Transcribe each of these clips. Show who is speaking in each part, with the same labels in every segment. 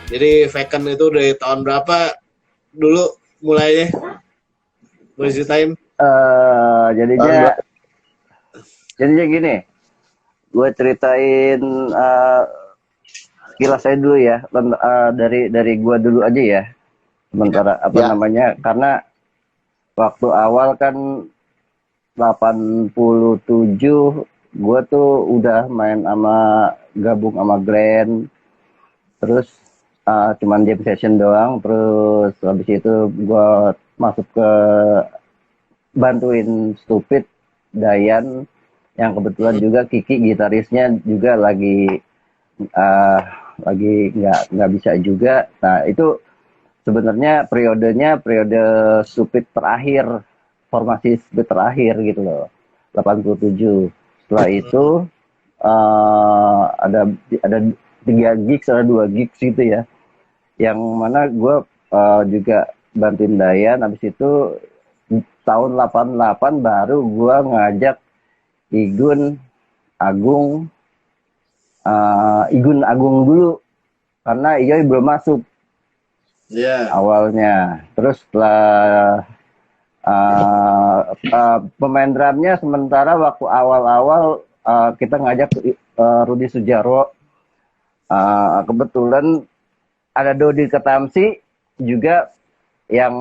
Speaker 1: Jadi Vacant itu dari tahun berapa dulu mulainya? Boleh ceritain?
Speaker 2: Jadinya gini, gue ceritain sekilas saya dulu ya, dari gue dulu aja ya. Sementara namanya, karena waktu awal kan 87 gue tuh udah main gabung sama Glenn, terus cuman jam session doang, terus habis itu gue masuk ke bantuin Stupid Dayan, yang kebetulan juga Kiki gitarisnya juga lagi nggak bisa juga. Nah itu sebenarnya periode Stupid terakhir, formasi Stupid terakhir gitu loh, 87. Setelah itu ada 3 gigs, ada 2 gigs gitu ya, yang mana gue juga bantuin Dayan. Habis itu tahun 88 baru gue ngajak Igun Agung dulu, karena Iyoy belum masuk awalnya. Terus setelah pemain drumnya sementara waktu awal-awal kita ngajak Rudi Sudjarwo. Kebetulan ada Dodi Ketamsi juga yang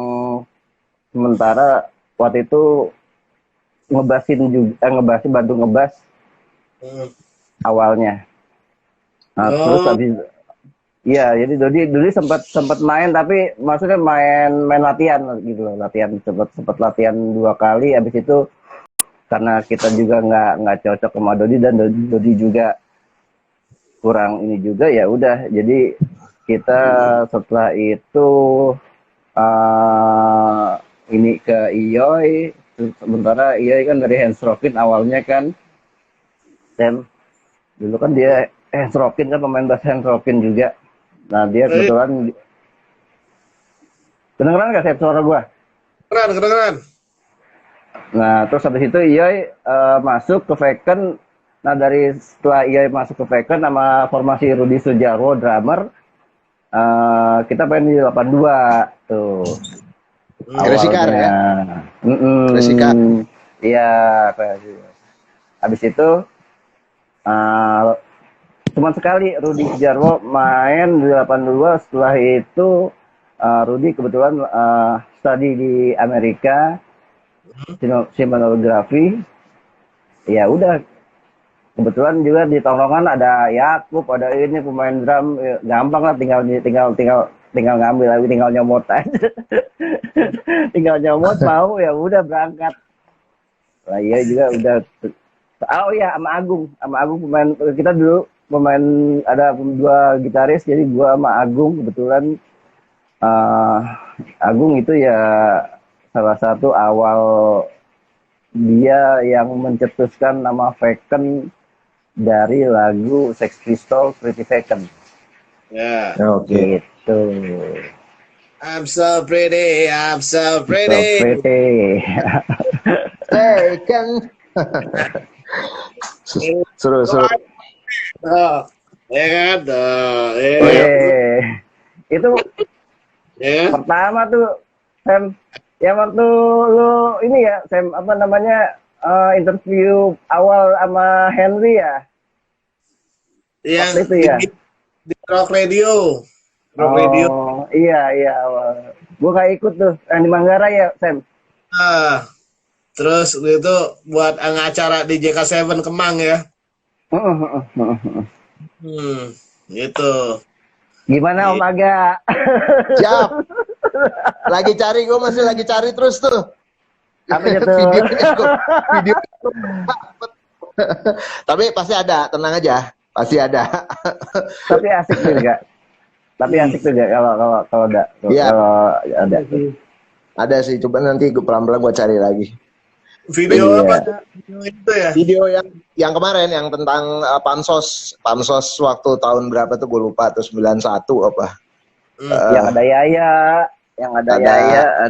Speaker 2: sementara waktu itu bantu ngebas awalnya. Terus habis jadi Dodi sempat main, tapi maksudnya main latihan gitu loh, sempat latihan 2 kali. Habis itu karena kita juga nggak cocok sama Dodi, dan Dodi juga kurang ini juga, ya udah, jadi kita setelah itu ini ke Iyoy. Sementara Iyoy kan dari Hands Rockin awalnya kan, Sam dulu kan dia Hands Rockin kan, pemain bass Hands Rockin juga. Nah dia kebetulan kedengeran nggak Sam suara gua?
Speaker 1: Kedengeran.
Speaker 2: Nah terus habis itu Iyoy masuk ke Vacant. Nah setelah Iyoy masuk ke Vacant sama formasi Rudi Sudjarwo drummer, kita main di 82 tuh.
Speaker 3: Resikar ya?
Speaker 2: Resikar. Iya. Habis itu cuma sekali Rudi Sudjarwo main di 82. Setelah itu Rudi kebetulan studi di Amerika, sinematografi. Ya udah, kebetulan juga di tongkrongan ada Yakub, ada ini pemain drum, ya, gampang lah, tinggal ngambil lagi, tinggal nyomot aja. Tinggal nyomot, mau ya udah berangkat. Lah iya juga udah. Oh iya, sama Agung pemain kita dulu, ada 2 gitaris, jadi gua sama Agung kebetulan. Agung itu ya salah satu awal dia yang mencetuskan nama Vacant dari lagu Sex Pistols Pretty Vacant.
Speaker 1: Ya.
Speaker 2: Oke. Gitu.
Speaker 1: I'm so pretty.
Speaker 3: Vacant. Seru.
Speaker 1: Ya kan?
Speaker 2: Itu pertama tuh, Sam, yang waktu lu ini ya, Sam, apa namanya, interview awal sama Henry ya?
Speaker 1: Yang
Speaker 2: itu ya?
Speaker 1: Di Rock Radio.
Speaker 2: Iya, awal. Gue gak ikut tuh, yang di Manggarai ya, Sam?
Speaker 1: Terus itu buat acara di JK7 Kemang ya? Gitu.
Speaker 3: Gimana Om Aga? Siap. Gue masih lagi cari terus tuh.
Speaker 2: Apa itu?
Speaker 3: Video. Tapi pasti ada, tenang aja. Pasti ada.
Speaker 2: Tapi asik juga. Kalau ada. Kalau ada.
Speaker 3: Ada sih, coba nanti gue pelan-pelan gue cari lagi.
Speaker 1: Video apa? Itu ya?
Speaker 3: Video yang kemarin, yang tentang pansos waktu tahun berapa tuh gue lupa, tuh 91 apa.
Speaker 2: Yang ada Yaya,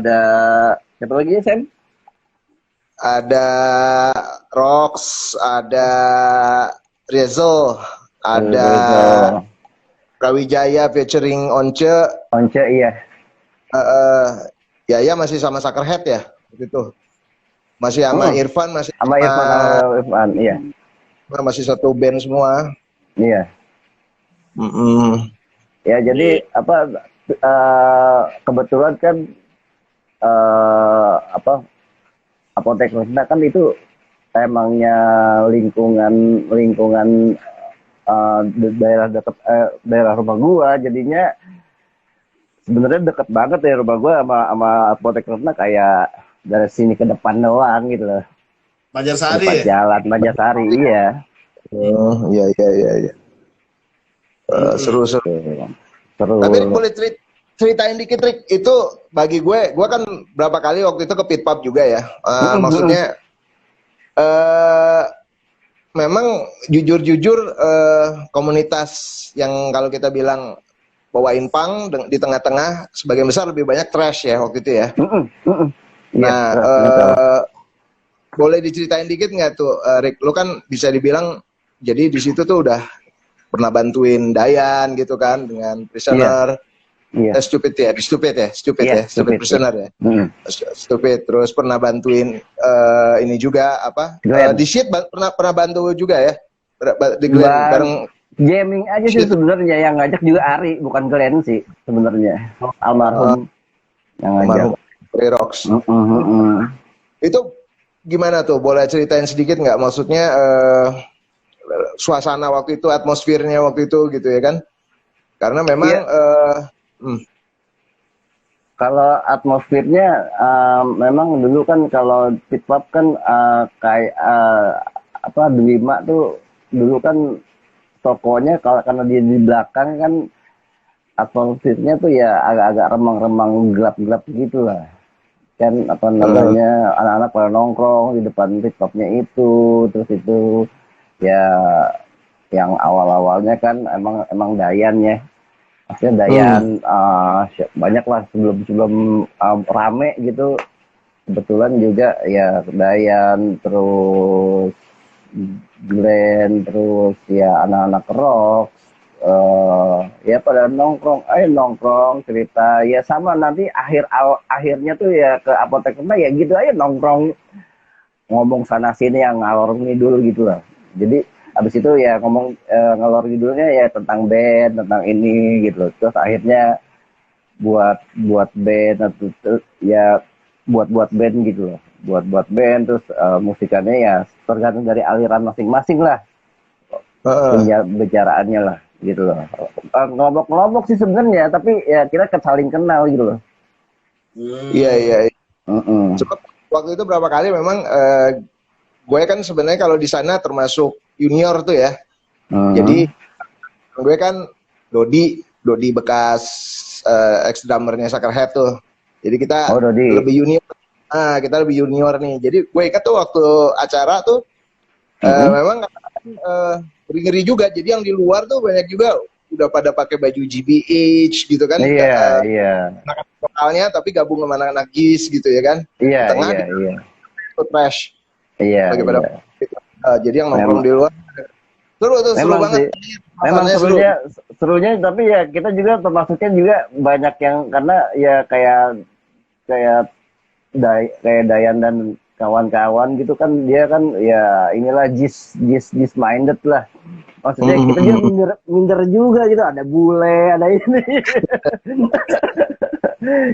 Speaker 2: ada siapa lagi, Sam?
Speaker 3: Ada Rox, ada Rizal, ada Brawijaya featuring Once.
Speaker 2: Once iya.
Speaker 3: Yaya masih sama Suckerhead ya gitu. Masih sama Irfan, masih
Speaker 2: sama Irfan, iya.
Speaker 3: Masih satu band semua.
Speaker 2: Iya. Ya jadi kebetulan kan Apotek Resna kan itu emangnya lingkungan daerah dekat daerah rumah gua, jadinya sebenarnya deket banget ya rumah gua sama Apotek Resna, kayak dari sini ke depan doang gitu loh.
Speaker 1: Banjarsari
Speaker 2: depan
Speaker 1: ya?
Speaker 2: Jalan Banjarsari, iya.
Speaker 3: Iya. Seru. Tapi boleh ceritain dikit, Rick. Itu bagi gue kan berapa kali waktu itu ke Pit Pub juga ya. Maksudnya memang jujur komunitas yang kalau kita bilang bawain punk di tengah-tengah sebagian besar lebih banyak trash ya waktu itu ya. Nah, boleh diceritain dikit nggak tuh, Rick? Lu kan bisa dibilang jadi di situ tuh udah pernah bantuin Dayan gitu kan dengan Prisoner.
Speaker 2: Iya.
Speaker 3: Stupid Prisoner ya. Stupid, terus pernah bantuin ini juga di Shit pernah bantu juga ya. Di Glenn bareng
Speaker 2: jamming aja sih sebenarnya, yang ngajak juga Ari, bukan Glenn sih sebenarnya. Almarhum yang ngajak.
Speaker 3: Rocks. Itu gimana tuh? Boleh ceritain sedikit nggak? Maksudnya suasana waktu itu, atmosfernya waktu itu gitu ya kan? Karena memang
Speaker 2: kalau atmosfernya memang dulu kan kalau Pit Pub kan kayak Dwima tuh dulu kan tokonya, karena dia di belakang kan atmosfernya tuh ya agak-agak remang-remang, gelap-gelap gitu lah. Kan namanya anak-anak pada nongkrong di depan Pit Pubnya itu, terus itu ya yang awal-awalnya kan emang Dayan ya. Maksudnya Dayan banyak lah sebelum rame gitu. Kebetulan juga ya Dayan, terus Glenn, terus ya anak-anak rock, ya pada nongkrong cerita ya, sama nanti akhirnya tuh ya ke Apotek Resna ya gitu aja, nongkrong ngomong sana sini yang ngalor ngidul gitu lah. Jadi abis itu ya ngomong ngalor ngidulnya ya tentang band, tentang ini gitu loh. Terus akhirnya buat band atau ya buat band gitu loh. Buat band, terus musikannya ya tergantung dari aliran masing-masing lah. Bicaraannya lah gitu loh. Ngelompok sih sebenarnya, tapi ya kita saling kenal gitu loh.
Speaker 3: Iya. Sebab waktu itu berapa kali memang gue kan sebenarnya kalau di sana termasuk junior tuh ya. Jadi gue kan Dodi bekas ex drummernya Suckerhead tuh. Jadi kita lebih junior. Kita lebih junior nih. Jadi gue ingat tuh waktu acara tuh memang ngeri juga. Jadi yang di luar tuh banyak juga udah pada pakai baju GBH gitu kan.
Speaker 2: Iya.
Speaker 3: Anak vokalnya tapi gabung sama anak-anak GIS gitu ya kan.
Speaker 2: Iya.
Speaker 3: Itu trash.
Speaker 2: Iya.
Speaker 3: Jadi yang nongkrong di luar seru banget.
Speaker 2: Memang serunya, tapi ya kita juga termasuknya juga banyak yang, karena ya kayak Dayan dan kawan-kawan gitu kan, dia kan ya inilah jis minded lah. Maksudnya kita juga minder juga gitu, ada bule, ada ini.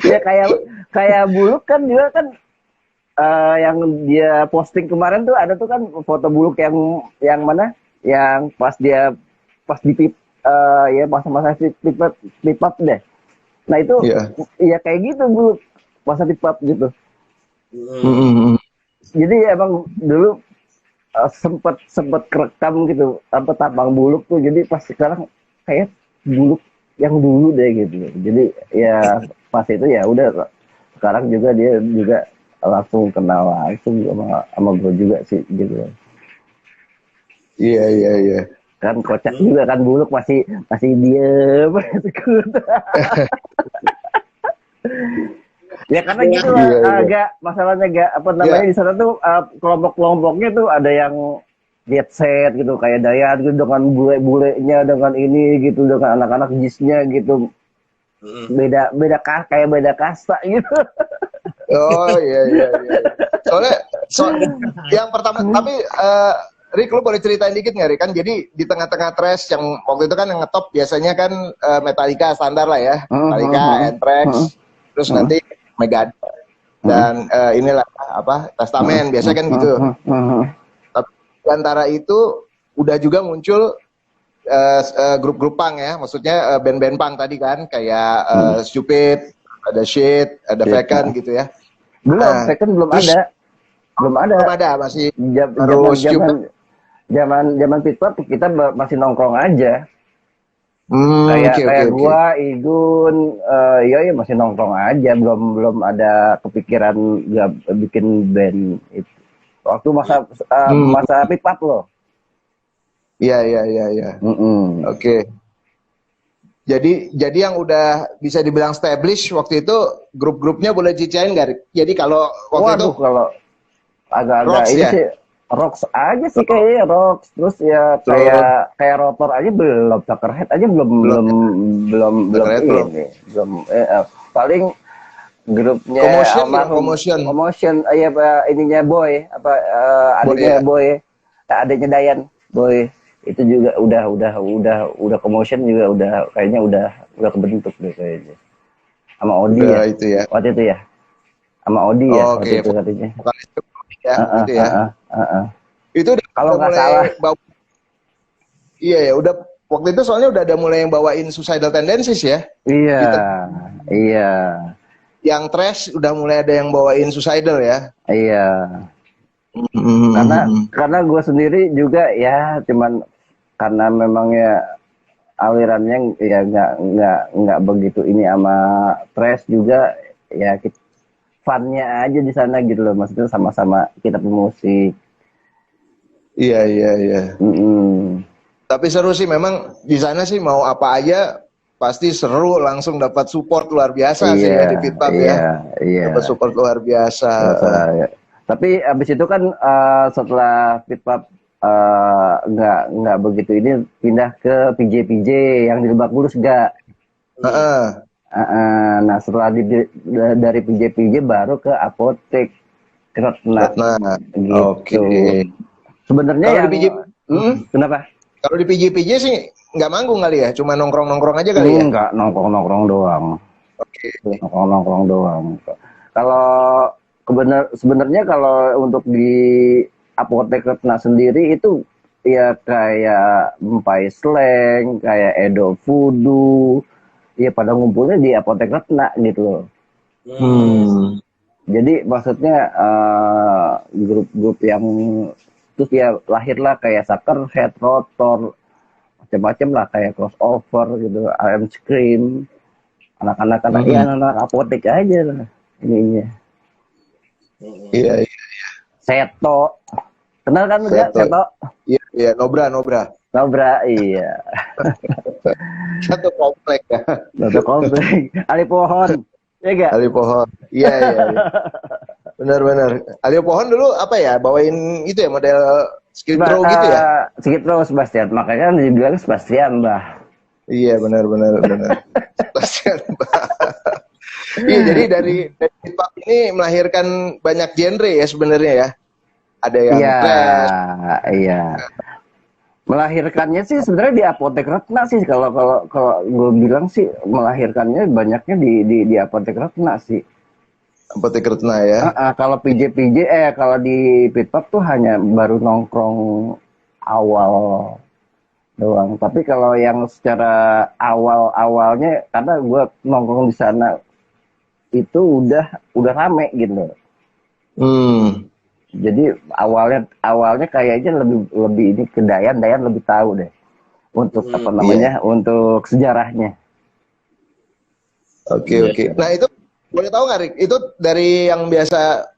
Speaker 2: Ya kayak Buluk kan juga kan yang dia posting kemarin tuh ada tuh kan foto Buluk yang mana? Yang pas di ya masa Pit Pub deh. Nah itu ya kayak gitu Buluk masa Pit Pub gitu. Jadi emang dulu sempet kerekam gitu tampang Buluk tuh, jadi pas sekarang kayak Buluk yang dulu deh gitu. Jadi ya pas itu ya udah, sekarang juga dia juga langsung kenal langsung sama gue juga sih gitu.
Speaker 3: Iya.
Speaker 2: Kan kocak juga kan Buluk masih diem. Ya karena gitu lah, agak masalahnya di sana tuh kelompok-kelompoknya tuh ada yang jet set gitu kayak Dayat gitu dengan bule-bulenya dengan ini gitu dengan anak-anak jisnya gitu kayak beda kasta gitu.
Speaker 3: Oh iya. Soalnya yang pertama tapi Rick, lu boleh ceritain dikit nggak, Rick? Kan jadi di tengah-tengah thrash yang waktu itu kan yang ngetop biasanya kan Metallica standar lah ya, Metallica, Anthrax, terus nanti Megadeth dan inilah apa Testament biasa kan gitu. Tapi di antara itu udah juga muncul grup-grup punk ya, maksudnya band-band punk tadi kan kayak Stupid, ada Shit, ada Vacant gitu ya.
Speaker 2: Belum, Vacant belum ada.
Speaker 3: Masih harus Stupid.
Speaker 2: Zaman Pitpop kita masih nongkrong aja. Kayak gua, Igun, ya masih nongkrong aja, belum ada kepikiran nggak bikin band itu. Waktu masa Pitpop loh.
Speaker 3: Iya. Oke. Jadi yang udah bisa dibilang established waktu itu grup-grupnya boleh diceritain nggak? Jadi kalau waktu itu
Speaker 2: kalau agak-agak ini
Speaker 3: ya?
Speaker 2: sih Rocks aja sih kayaknya Rocks, terus ya kayak Rotor aja belum, Tuckerhead aja belum paling grupnya Commotion ininya Boy adiknya Boy, adiknya Dayan Boy itu juga udah Commotion juga udah kayaknya udah kebentuk deh kayaknya sama Odi ya
Speaker 3: itu ya
Speaker 2: waktu itu ya sama Odi ya waktu itu katanya
Speaker 3: gitu ya. Itu udah
Speaker 2: kalau nggak salah.
Speaker 3: Iya ya, udah waktu itu soalnya udah ada mulai yang bawain Suicidal Tendencies ya.
Speaker 2: Iya.
Speaker 3: Gitu.
Speaker 2: Iya.
Speaker 3: Yang thrash udah mulai ada yang bawain Suicidal ya.
Speaker 2: Iya. Karena gue sendiri juga ya cuman karena memang ya alirannya ya nggak begitu ini sama thrash juga ya funnya aja di sana gitu loh, maksudnya sama-sama kita pemusik.
Speaker 3: Iya. Tapi seru sih memang di sana sih mau apa aja pasti seru, langsung dapat support luar biasa sih ya di Pitpop ya. Iya. Dapat support luar biasa.
Speaker 2: Tapi abis itu kan setelah Pitpop nggak begitu ini pindah ke PJ yang di Lebak Bulus gak? Nah setelah dari PJ baru ke Apotek Retna. Gitu.
Speaker 3: Oke.
Speaker 2: Sebenarnya yang kenapa?
Speaker 3: Kalau di PJ sih nggak manggung kali ya, cuma nongkrong aja kali ya?
Speaker 2: Enggak, nongkrong doang.
Speaker 3: Oke.
Speaker 2: Nongkrong doang. Kalau sebenarnya kalau untuk di Apotek Retna sendiri itu ya kayak Mpai Slang, kayak Edo Voodoo. Ya pada ngumpulnya di Apotek Retna gitu loh. Jadi maksudnya grup-grup yang terus ya lahirlah kayak Suckerhead, Rotor, macam-macam lah kayak Crossover gitu, RM Scream, anak-anak Apotek aja lah ininya.
Speaker 3: Iya.
Speaker 2: Seto, kenal kan enggak Seto?
Speaker 3: Iya, Nobra,
Speaker 2: iya.
Speaker 3: Satu komplek ya.
Speaker 2: Ali Pohon. Ya enggak?
Speaker 3: Ali Pohon. Iya. Benar. Ali Pohon dulu apa ya? Bawain itu ya model Skid Row gitu ya?
Speaker 2: Skid Row Sebastian. Makanya kan dibilang Sebastian, Mbah.
Speaker 3: Iya, benar. Sebastian, Mbah. Iya, jadi dari Pitpop ini melahirkan banyak genre ya sebenarnya ya. Ada yang
Speaker 2: Iya. Melahirkannya sih sebenarnya di Apotek Retna sih kalau gue bilang sih melahirkannya banyaknya di Apotek Retna sih.
Speaker 3: Apotek Retna ya.
Speaker 2: Kalau kalau di Pitpop tuh hanya baru nongkrong awal doang. Tapi kalau yang secara awalnya karena gue nongkrong di sana itu udah rame gitu. Jadi awalnya kayaknya lebih ini ke Dayan lebih tahu deh untuk untuk sejarahnya.
Speaker 3: Oke. Nah itu boleh tahu nggak Rick? Itu dari yang biasa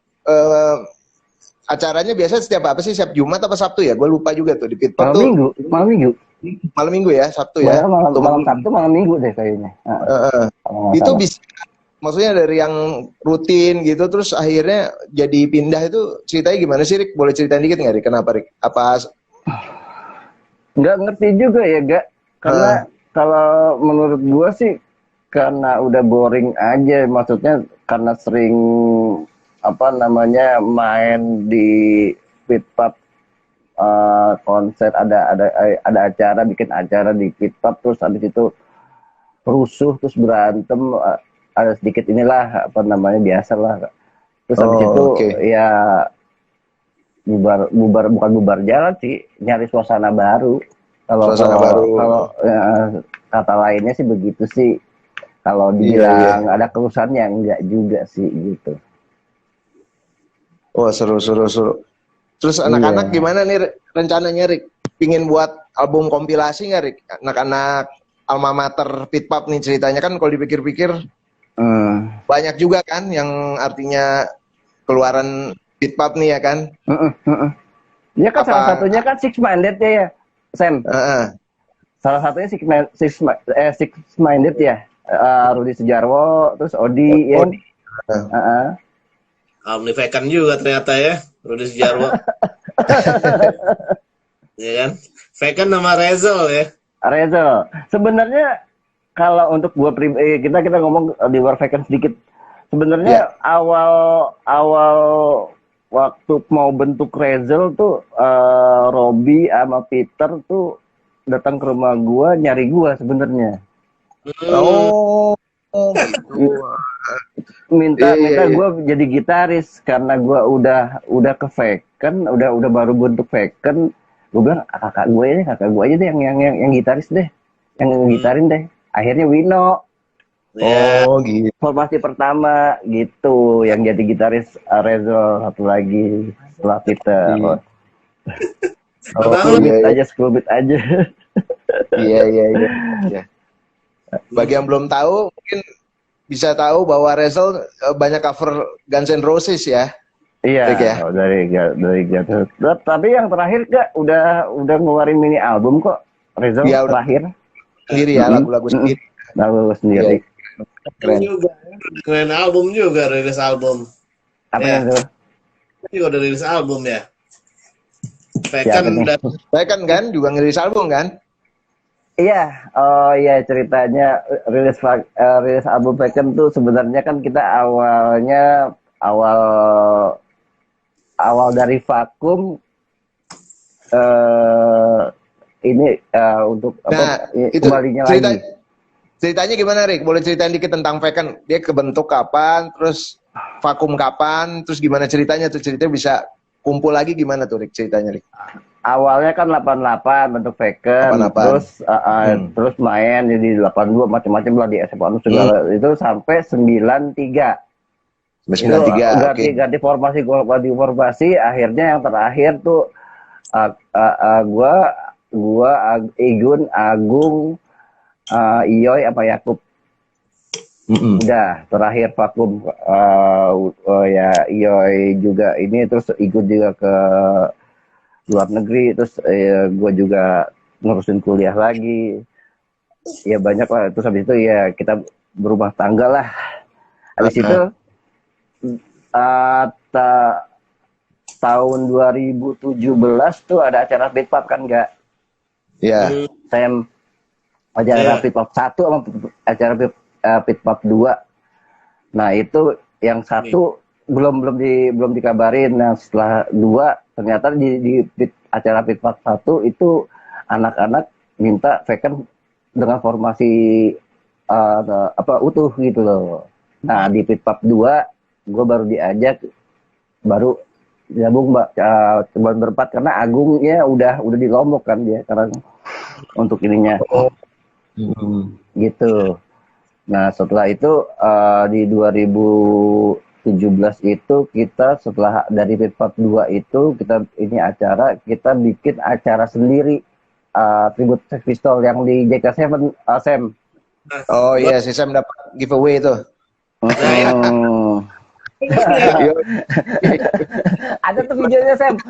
Speaker 3: acaranya biasa setiap apa sih? Setiap Jumat apa Sabtu ya? Gue lupa juga tuh di Pitpop tuh. Malam minggu ya, Sabtu ya.
Speaker 2: Malam Sabtu malam minggu deh kayaknya.
Speaker 3: Itu bisa. Maksudnya dari yang rutin gitu, terus akhirnya jadi pindah itu ceritanya gimana sih, Rick? Boleh ceritain dikit nggak, Rick? Kenapa, Rick? Apa
Speaker 2: nggak ngerti juga ya gak, karena kalau menurut gua sih karena udah boring aja, maksudnya karena sering apa namanya main di pit pub, konser, ada acara, bikin acara di pit pub, terus habis itu rusuh, terus berantem, ada sedikit inilah apa namanya biasa lah, terus habis itu ya bubar bukan bubar jalan sih, nyari suasana baru. Kalau ya, kata lainnya sih begitu sih. Kalau dibilang ada kerusakannya enggak juga sih gitu.
Speaker 3: Oh, seru. Terus anak-anak gimana nih rencananya, Rik? Pingin buat album kompilasi nggak, Rik? Anak-anak alma mater Pit Pub nih, ceritanya kan kalau dipikir-pikir banyak juga kan yang artinya keluaran Pit Pub nih ya kan?
Speaker 2: Dia kan salah satunya kan Six Minded ya, Sam. Salah satunya Six Minded ya. Rudi Sejarwo, terus Odi ya.
Speaker 1: Alumni Vekan juga ternyata ya, Rudi Sejarwo. Ya kan? Vekan nama Rezel ya.
Speaker 2: Rezel. Sebenarnya kalau untuk gua kita ngomong di luar Vekan sedikit. Sebenarnya awal waktu mau bentuk Rezel tuh Robi sama Peter tuh datang ke rumah gua nyari gua sebenarnya. Gitu. Minta gue jadi gitaris karena gue udah ke Vekan, udah baru bentuk Vekan. Gue bilang kakak gue aja deh yang gitaris deh, yang gitarin deh. Akhirnya Wino.
Speaker 3: Gitu.
Speaker 2: Formasi pertama gitu, yang jadi gitaris Rezo, satu lagi setelah Peter. School beat aja.
Speaker 3: Iya. Bagi yang belum tahu, mungkin bisa tahu bahwa Rezel banyak cover Guns N' Roses ya.
Speaker 2: Iya. Dari Guns. Tapi yang terakhir udah ngeluarin mini album kok. Rezel terakhir.
Speaker 3: Sendiri ya, lagu-lagu sendiri.
Speaker 2: Lagu sendiri.
Speaker 1: Keren juga. Keren album juga, rilis album.
Speaker 2: Apa itu?
Speaker 1: Juga udah rilis album ya.
Speaker 3: Vekan kan juga ngerilis album kan?
Speaker 2: Iya, ceritanya rilis album Vekan tuh sebenarnya kan kita awal dari vakum ini untuk kembalinya lagi.
Speaker 3: Ceritanya gimana, Rik? Boleh ceritain dikit tentang Vekan? Dia kebentuk kapan, terus vakum kapan, terus gimana ceritanya tuh? Ceritanya bisa kumpul lagi gimana tuh, Rik, ceritanya, Rik?
Speaker 2: Awalnya kan 88 bentuk Vekan, terus main jadi 82 macam-macam lah di SMA segala itu sampai 93. Ganti formasi, akhirnya yang terakhir tuh gua Igun, Agung, Iyoy apa Yakub. Udah terakhir vakum, ya Iyoy juga ini, terus Igun juga ke luar negeri, terus gue juga ngurusin kuliah lagi, ya banyak lah. Terus habis itu ya kita berumah tangga lah. Habis itu tahun 2017 tuh ada acara Pit Pub kan nggak?
Speaker 3: Iya.
Speaker 2: Sam, acara Pit Pub 1 sama acara Pit Pub 2. Nah itu yang satu belum dikabarin. Nah setelah 2 ternyata di acara Pit Pub 1 itu anak-anak minta Vekan dengan formasi utuh gitu loh. Nah di Pit Pub 2 gue baru diajak, baru gabung cuma berempat karena Agungnya udah di Lombok kan dia sekarang untuk ininya. Gitu. Nah setelah itu di 2017 itu kita setelah dari Pit Pub 2 itu kita bikin acara sendiri, tribute Sex Pistol yang di JK7, Sam.
Speaker 3: Oh iya, si Sam dapat giveaway itu.
Speaker 2: Ada tuh videonya, Sam.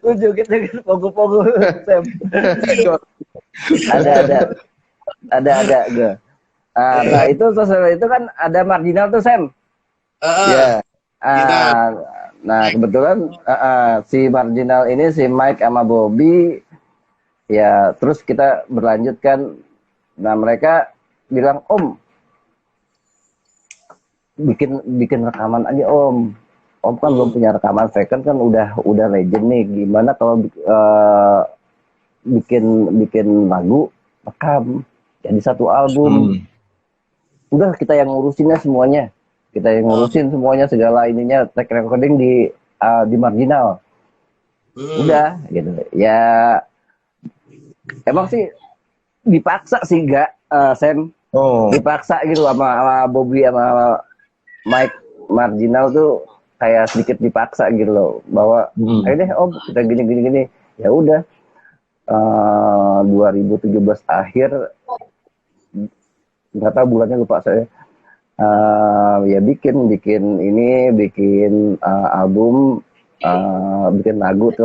Speaker 2: Lu joget pogo-pogo, Sam. Ada gue. Nah itu kan ada marginal tuh, Sam. Nah kebetulan si Marginal ini si Mike sama Bobby ya terus kita berlanjutkan. Nah mereka bilang Om bikin rekaman aja Om kan belum punya rekaman second kan udah legend nih, gimana kalau bikin lagu rekam jadi satu album. Udah kita yang ngurusinnya semuanya, semuanya segala ininya, track recording di Marginal. Udah gitu ya, emang sih dipaksa sih Sam. Dipaksa gitu sama Bobby sama Mike Marginal tuh kayak sedikit dipaksa gitu loh, bahwa ayo deh Om kita gini. Ya udah 2017 akhir, nggak tahu bulannya lupa saya, ya bikin album, bikin lagu 10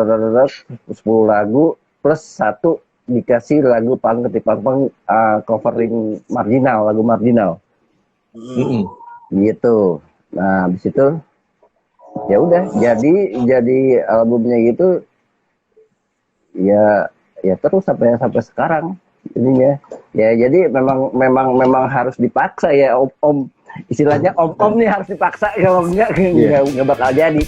Speaker 2: lagu plus 1 dikasih lagu pang covering Marginal, lagu Marginal. Gitu. Nah habis itu ya udah jadi albumnya gitu ya terus sampai sekarang ininya ya. Jadi memang harus dipaksa ya Om, istilahnya Om nih harus dipaksa, kalau enggak bakal jadi.